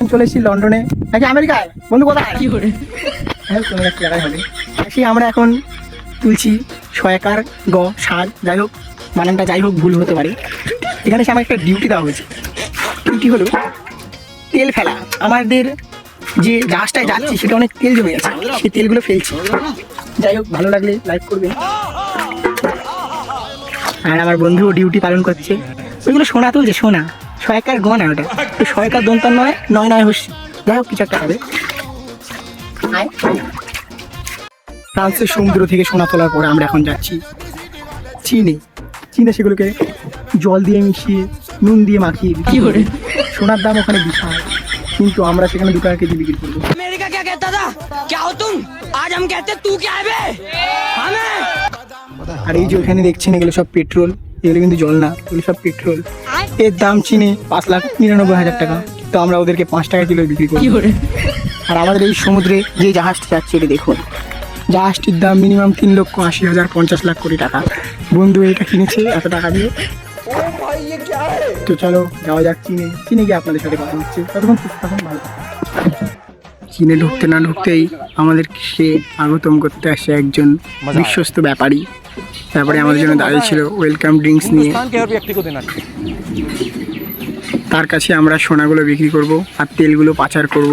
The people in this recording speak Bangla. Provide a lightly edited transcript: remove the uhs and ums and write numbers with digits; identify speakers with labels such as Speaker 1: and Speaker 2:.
Speaker 1: চলে এসেছি লন্ডনে নাকি আমেরিকায় বন্ধু কোথায় কোনো একটা জায়গায় হবে। সেই আমরা এখন তুলছি সয়াকার গ সার, যাই হোক বানানটা যাই হোক ভুল হতে পারে। এখানে সে আমার একটা ডিউটি দেওয়া হয়েছে। ডিউটি হলো তেল ফেলা। আমাদের যে জাহাজটায় যাচ্ছি সেটা অনেক তেল জমে গেছে, সেই তেলগুলো ফেলছি। যাই হোক ভালো লাগলে লাইক করবেন। আর আমার বন্ধুও ডিউটি পালন করছে। ওইগুলো সোনা তুলছে, সোনা সয়াকার গ না, ওটা তো সয়াকার দন্তার নয়, নয় নয় হচ্ছে। যাই হোক কিছু একটা হবে। ফ্রান্সের সমুদ্র থেকে সোনা তোলার পরে আমরা এখন যাচ্ছি চীনে। চীনে সেগুলোকে জল দিয়ে মিশিয়ে নুন দিয়ে মাখিয়ে বিক্রি করে। সোনার দাম ওখানে বিশাল, কিন্তু আমরা সেখানে 2 টাকা কেজি বিক্রি করবো।
Speaker 2: अमेरिका क्या कहता था, क्या हो तुम, आज हम कहते तू क्या है बे हमें।
Speaker 1: আর এই যে ওখানে দেখছেন এগুলো সব পেট্রোল, এগুলো কিন্তু জল না, এগুলো সব পেট্রোল। এর দাম চীনে 5,99,000 টাকা, তো আমরা ওদেরকে 5 টাকা কিলো বিক্রি করি। আর আমাদের এই সমুদ্রে যে জাহাজটি যাচ্ছে এটা দেখুন, জাহাজটির দাম মিনিমাম 3,80,000 50 লাখ কোটি টাকা। বন্ধু এটা কিনেছে এত টাকা দিয়ে। তো চলো যাওয়া যাক চীনে। চীনে গিয়ে আপনাদের সাথে কথা হচ্ছে, ততক্ষণ সুস্থ থাকুন, ভালো থাকুন। চীনে ঢুকতে না ঢুকতেই আমাদেরকে আগতম করতে আসে একজন বিশ্বস্ত ব্যাপারী। তারপরে আমাদের জন্য দাঁড়িয়ে ছিল ওয়েলকাম ড্রিঙ্কস নিয়ে। তার কাছে আমরা সোনাগুলো বিক্রি করব আর তেলগুলো পাচার করব।